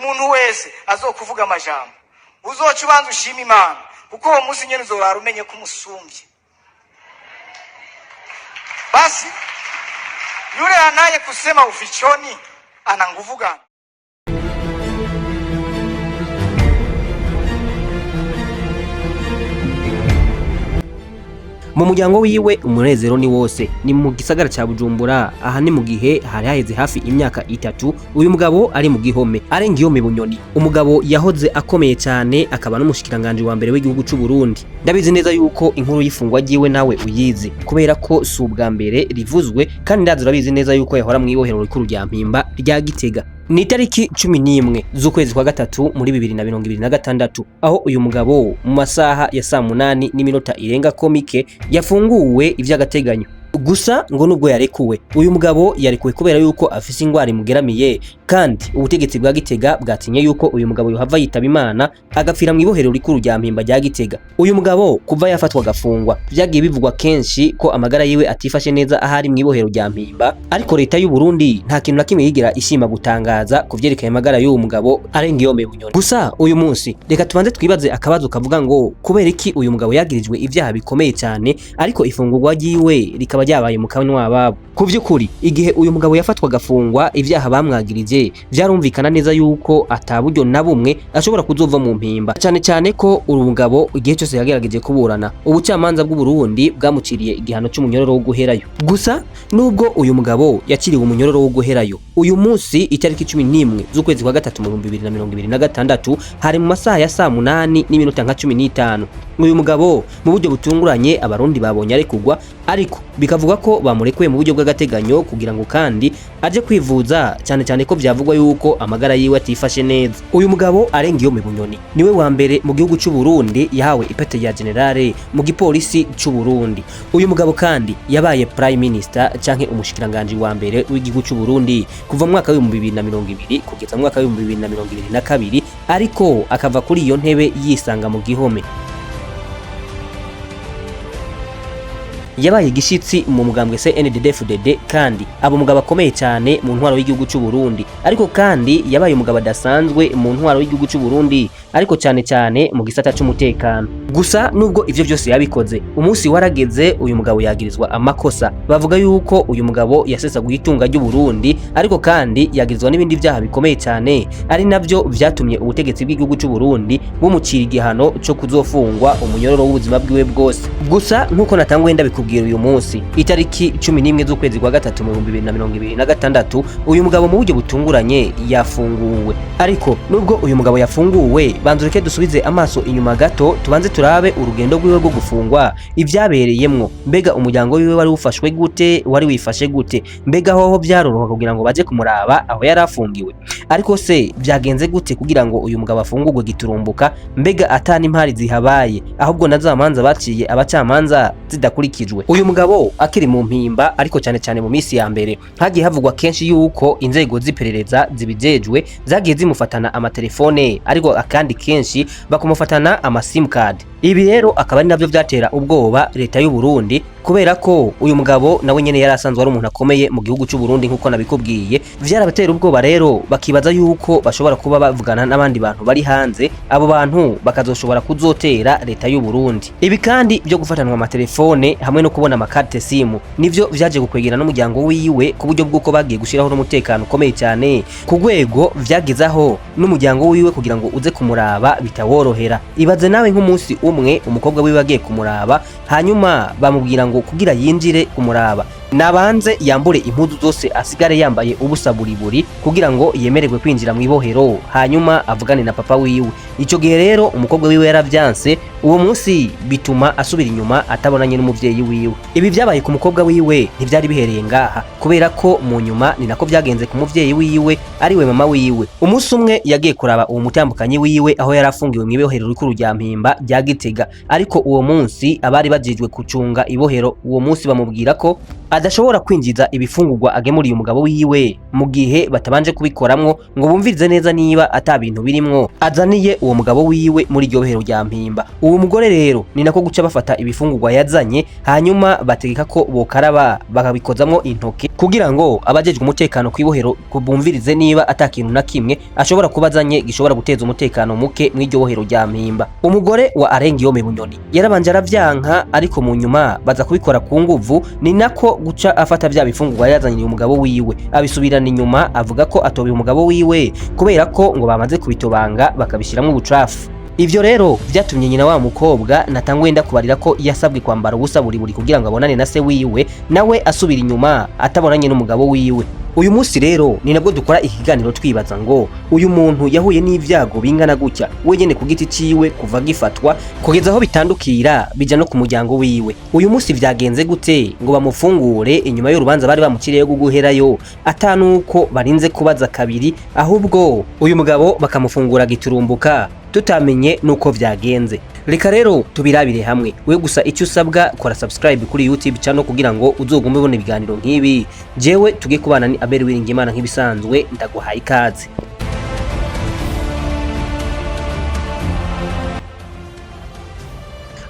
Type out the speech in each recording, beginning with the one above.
umuntu wese azokuvuga amajambo uzoca ubanza ushima Imana kuko uwo munsi nyene uzorara umenye ko umusumbye. Basi yule anaye kusema ufichoni ana nguvu gani? Mu muryango wiwe umunezero ni wose. Ni mu gisagara ca Bujumbura, aha ni mu gihe hari haheze hafi imyaka 3 uyu mugabo ari mu gihome. Alain GUILLAUME Bunyoni, umugabo yahoze akomeye cyane akaba n'umushikiranganje wa mbere w'igihugu cy'u Burundi. Ndabizi neza yuko inkuru y'ifungwa ryiwe nawe uyizi kubera ko si ubwa mbere rivuzwe, kandi ndazi urabizi neza yuko yahora mu ibohero rikuru rya Mpimba rya Gitega. Ni itariki 11 z'ukwezi kwa gatatu muri 2026 aho uyu mugabo mu masaha ya saa 8 n'iminota irenga komike yafunguwe ivy'agateganyo. Gusa ngo nubwo yarekuwe, uyu mugabo yarekuwe kubera yuko afise ingwara imugeramiye, kandi ubutegetsi bwa Gitega bwatinye yuko uyu mugabo yohava yitaba Imana agapfira mu ibohero rikuru rya Mpimba rya Gitega. Uyu mugabo kuva yafatwa gafungwa vyagiye bivugwa kenshi ko amagara yiwe atifashe neza ahari mu ibohero rya Mpimba, ariko leta y'u Burundi nta kintu na kimwe yigira ishima gutangaza kuvyerekeye amagara y'uwo mugabo Alain GUILLAUME Bunyoni. Gusa uyu munsi reka tubanze twibaze akabazo kavuga ngo kubera iki uyu mugabo yagirijwe ivyaha bikomeye cyane ariko ifungurwa ryiwe rikaba ryabaye mu kanywa babo. Ku vy'ukuri igihe uyu mugabo yafatwa gafungwa ivyaha bamwagirije vyarumvikana neza yuko ataburyo na bumwe ashobora kuzova mu Mpimba, cyane cyane ko uru mugabo igihe cyose yagerageje kuburana ubucamanza bw'u Burundi bwamuciriye igihano cy'umunyororo wo guherayo. Gusa nubwo uyu mugabo yakiriwe umunyororo wo guherayo, uyu munsi itariki 11 z'ukwezi kwa gatatu mu 2026 hari mu masaha ya saa 8 n'iminota nka 15 uyu mugabo mu buryo butunguranye abarundi babonye arekurwa, ariko bikavuga ko bamurekuye mu buryo bw'agateganyo kugira ngo kandi aje kwivuza, cyane cyane ko byavugwa yuko amagara yiwe atifashe neza. Uyu mugabo Alain GUILLAUME Bunyoni niwe wa mbere mu gihugu cy'u Burundi yahawe ipete ya generale mu gipolisi cy'u Burundi. Uyu mugabo kandi yabaye prime minister canke umushikiranganje wa mbere w'igihugu cy'u Burundi kuva mu mwaka wa 2020 kugeza mu mwaka wa 2022, ariko akava kuri iyo ntebe yisanga mu gihome. Yabaye igishitsi mu mugambwe CNDD-FDD, kandi abo mugabo akomeye cyane mu ntwaro y'igihugu cy'u Burundi, ariko kandi yabaye umugabo adasanzwe mu ntwaro y'igihugu cy'u Burundi, ariko cyane cyane mu gisata cy'umutekano. Gusa nubwo ivyo byose yabikoze, umunsi warageze uyu mugabo yagirizwa amakosa. Bavuga yuko uyu mugabo yasesa guhitunga ry'u Burundi, ariko kandi yagirizwa n'ibindi byaha bikomeye cyane, ari navyo vyatumye ubutegetsi bw'igihugu cy'u Burundi bumucira igihano cyo kuzofungwa umunyororo w'ubuzima bwiwe bwose. Gusa nkuko natangwe ndabikubwira uyu munsi itariki 11 z'ukwezi kwa gatatu mu 2026 uyu mugabo mu buryo butunguranye yafunguwe. Ariko nubwo uyu mugabo yafunguwe, banzureke dusubize amaso inyuma gato tubanze turabe urugendo rwiwe rwo gufungwa ivyabereyemwo. Mbega umuryango wiwe wari ufashwe gute, wari wifashe gute? Mbega hoho byaroroha kugira ngo baje kumuraba aho yari afungiwe? Ariko se byagenze gute kugira ngo uyu mugabo afungurwe giturumbuka? Mbega atani impari zihabaye ahubwo nazamanza baciye abacamanza zidakurikijwe? Uyu mugabo akiri mu Mpimba, ariko cyane cyane mu misi ya mbere hagiye havugwa kenshi yuko inzego z'iperereza zibijejwe zagiye zimufatana amatelefone, ariko akandi kenshi bakumufatana ama sim card. Ibi rero akaba ari navyo vyatera ubwoba leta y'u Burundi, kubera ko uyu mugabo nawe nyene yari asanzwe ari umuntu akomeye mu gihugu cy'u Burundi nkuko nabikubwiye. Vyarabatera ubwoba rero bakibaza yuko bashobora kuba bavugana n'abandi bantu bari hanze, abo bantu bakazoshobora kuzotera leta y'u Burundi. Ibi kandi byo gufatanwa amatelefone hamwe no kubona amakarte simu nivyo vyaje gukwegera n'umuryango wiwe ku buryo bw'uko bagiye gushiraho n'umutekano ukomeye cyane ku rwego vyagezaho n'umuryango wiwe kugira ngo uze kumuraba bitaworohera. Ibaze nawe nk'umunsi umwe umukobwa wiwe agiye kumuraba, hanyuma bamubwira ngo kugira yinjire kumuraba nabanze yambure impuzu zose asigare yambaye ubusa buriburi kugira ngo yemererwe kwinjira mu ibohero, hanyuma avugane na papa wiwe. Ico gihe rero umukobwa wiwe yaravyanse, uwo munsi bituma asubira inyuma atabonanye n'umuvyeyi wiwe. Ibi vyabaye ku mukobwa wiwe ntivyari bihereye ngaha, kubera ko mu nyuma ni nako vyagenze ku muvyeyi wiwe ari we mama wiwe. Umunsi umwe yagiye kuraba uwo mutambukanyi wiwe aho yarafungiwe mu ibohero rikuru rya Mpimba rya Gitega, ariko uwo munsi abari bajejwe kucunga ibohero uwo munsi bamubwira ko adashobora kwinjiza ibifungurwa agemuriye umugabo wiwe mu gihe batabanje kubikoramwo ngo bumvirize neza niba ata bintu birimwo azaniye uwo mugabo wiwe muri iryo bohero rya mpimba. Uwo mugore rero ni nako guca bafata ibifungurwa yazanye hanyuma bategeka ko bokaraba bakabikozamwo intoke kugira ngo abajejwe umutekano kwibohero bumvirize niba ata kintu na kimwe ashobora kubazanye gishobora guteza umutekano muke mw'iryo bohero rya mpimba. Umugore wa Alain GUILLAUME Bunyoni yarabanje aravyanka, ariko mu nyuma baza kubikora ku nguvu, ni nako guca afata vya bifungurwa yazanye umugabo wiwe abisubirana inyuma, avuga ko atobiye umugabo wiwe kubera ko ngo bamaze kubitobanga bakabishiramwo ubucafu. Ivyo rero vyatumye nyina wa mukobwa Natangwe ndakubarira ko yasabwe kwambara ubusa buri kugira ngo abonane na se wiwe, nawe asubira inyuma atabonanye n'umugabo wiwe. Uyu munsi rero ni nabwo dukora ikiganiro twibaza ngo uyu muntu yahuye n'ivyago bingana gutya wenyene ku giti ciwe kuva gifatwa kugeza aho bitandukira bija no ku muryango wiwe. Uyu munsi vyagenze gute ngo bamufungure inyuma y'urubanza bari bamuciriye guherayo atanuko barinze kubaza kabiri, ahubwo uyu mugabo bakamufungura giturumbuka tutamenye nuko vyagenze. Reka rero tubirabire hamwe. We gusa icyo usabwa kora subscribe kuri YouTube channel kugira ngo uzogume ubona ibiganiro nk'ibi. Jewe tuge kubana ni Abel Wiringimana nk'ibisanzwe, ndaguhaye ikaze.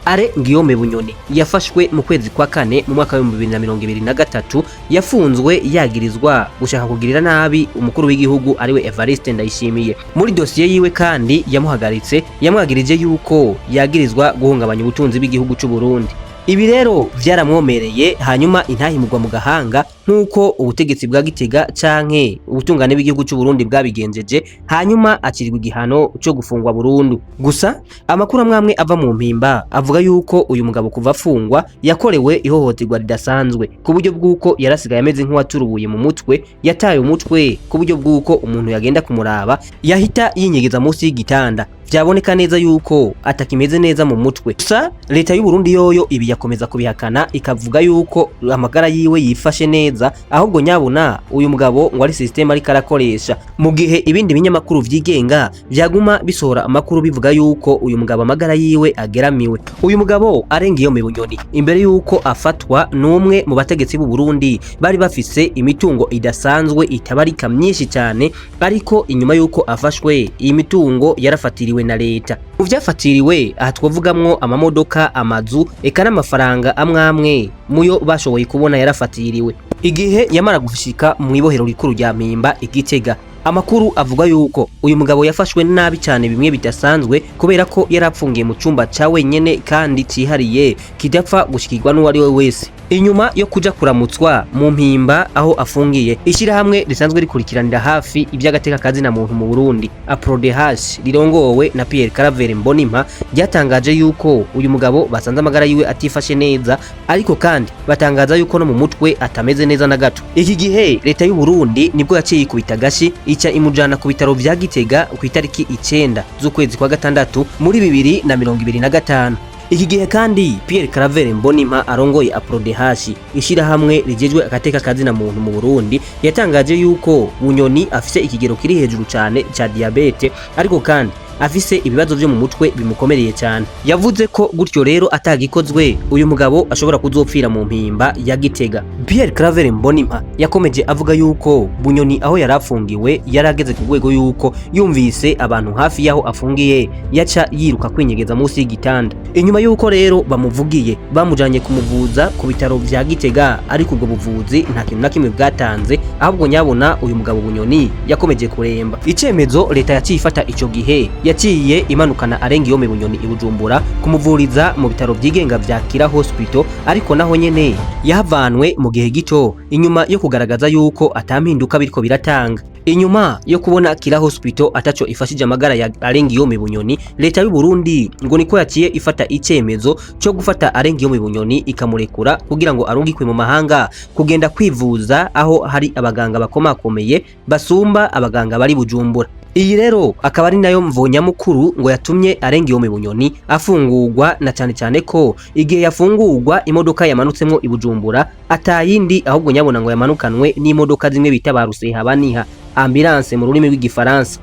Alain GUILLAUME Bunyoni yafashwe mu kwezi kwa kane mu mwaka wa 2023, yafunzwe yagirizwa gushaka kugirira nabi umukuru w'igihugu ariwe Evariste Ndayishimiye. Muri dosiye yiwe kandi yamuhagaritse, yamwagirije yuko yagirizwa guhungabanya ubutunzi bw'igihugu cy'u Burundi. Ibi rero vyaramwomereye, hanyuma intahimurwa mu gahanga nkuko ubutegetsi bwa Gitega canke ubutungane bw'igihugu cy'u Burundi bwabigenjeje, hanyuma akirirwa igihano cyo gufungwa burundu. Gusa amakuru amwamwe ava mu mpimba avuga yuko uyu mugabo kuva afungwa yakorewe ihohoterwa ridasanzwe ku buryo bw'uko yarasigaye ameze nk'uwaturubuye mu mutwe, yataye umutwe ku buryo bw'uko umuntu yagenda kumuraba yahita yinyegeza munsi y'igitanda. Vyaboneka neza yuko atakimeze neza mu mutwe. Gusa leta y'u Burundi yoyo ibi yakomeza kubihakana, ikavuga yuko amagara yiwe yifashe neza, ahubwo nyabona uyu mugabo ngo ari system ari karakoresha, mu gihe ibindi binyamakuru vyigenga vyaguma bisohora amakuru bivuga yuko uyu mugabo amagara yiwe ageramiwe. Uyu mugabo Alain GUILLAUME Bunyoni imbere yuko afatwa n'umwe mu bategetsi b'u Burundi bari bafise imitungo idasanzwe itabarika myinshi cyane, ariko inyuma yuko afashwe iyi mitungo yarafatiriwe na leta. Uvyafatiriwe aha twavugamwo amamodoka, amazu, eka n'amafaranga amwamwe muyo bashoboye kubona yarafatiriwe igihe yamara gushika mu ibohero rikuru rya Mpimba Igitega. Amakuru avuga yuko uyu mugabo yafashwe nabi cyane bimwe bidasanzwe kubera ko yarapfungiye mu cumba ca wenyene kandi cihariye kidapfa gushikirwa n'uwari we wese. Inyuma yo kuja kuramutswa mu Mpimba aho afungiye, ishirahamwe risanzwe rikurikiranira hafi iby'agateka kazi na muntu mu Burundi APRODH rirongowe na Pierre Caravere Mbonimpa ryatangaje yuko uyu mugabo basanze amagara yiwe atifashe neza, ariko kandi batangaza yuko no mu mutwe atameze neza na gato. Iki gihe leta y'u Burundi nibwo yaciye ikubita gashi ica imujana ku bitaro vya Gitega ku itariki 9 z'ukwezi kwa gatandatu muri 2025. Iki gihe kandi Pierre Caravere Mbonimpa arongoye APRODH ishirahamwe rijejwe agateka kazi na muntu mu Burundi yatangaje yuko Bunyoni afise ikigero kiri hejuru cyane ca diabete, ariko kandi afise ibibazo byo mu mutwe bimukomereye cyane. Yavuze ko gutyo rero atagikozwe uyu mugabo ashobora kuzopfira mu Mpimba ya Gitega. Pierre Caravere Mbonimpa yakomeje avuga yuko Bunyoni aho yarafungiwe yarageze ku rwego yuko yumvise abantu hafi yaho afungiye yaca yiruka kwinyegeza munsi y'igitanda. Inyuma yuko rero bamuvugiye bamujanye kumuvuza ku bitaro vya Gitega, ariko ubwo buvuzi nta kintu na kimwe bwatanze, ahubwo nyabona uyu mugabo Bunyoni yakomeje kuremba. Icemezo leta yaciye ifata ico gihe yaciye imanukana Alain GUILLAUME Bunyoni i Bujumbura kumuvuriza mu bitaro vyigenga vya Kiri Hospital, ariko naho nyene yahavanwe mu gihe gito inyuma yo kugaragaza yuko atampinduka biriko biratanga. Inyuma yo kubona Kiri Hospital ataco ifashije amagara ya Alain GUILLAUME Bunyoni, leta y'u Burundi ngo niko yaciye ifata icemezo cyo gufata Alain GUILLAUME Bunyoni ikamurekura kugira ngo arungikwe mu mahanga kugenda kwivuza aho hari abaganga bakomakomeye basumba abaganga bari Bujumbura. Iyi rero akaba ari nayo mvonyamukuru ngo yatumye Alain GUILLAUME Bunyoni afungurwa, na cyane cyane ko igihe yafungurwa imodoka yamanutsemwo i Bujumbura atayindi ahubwo nyabona ngo yamanukanwe n'imodoka zimwe bita baruse habaniha ambulance mu rurimi rw'igifaransa.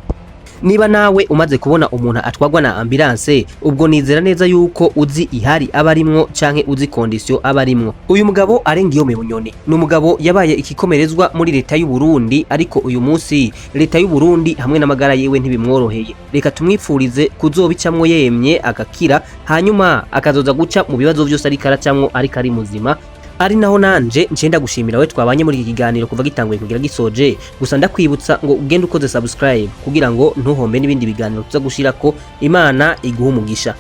Niba nawe umaze kubona umuntu atwagwa na ambulance, ubwo nizera neza yuko uzi ihari abarimwo canke uzi condition abarimwo. Uyu mugabo Alain GUILLAUME Bunyoni ni umugabo yabaye ikikomerezwa muri leta y'u Burundi, ariko uyu munsi leta y'u Burundi hamwe n'amagara yewe ntibimworoheye. Reka tumwipfurize kuzobicamwo yemye agakira, hanyuma akazoza guca mu bibazo vyose ariko aracamwo ariko ari muzima. Ari naho nanje ncenda gushimira we twabanye muri iki kiganiro kuva gitanguye kugira gisoje. Gusa ndakwibutsa ngo ugende ukoze subscribe kugira ngo ntuhombe n'ibindi biganiro tuza gushirako. Imana iguha umugisha.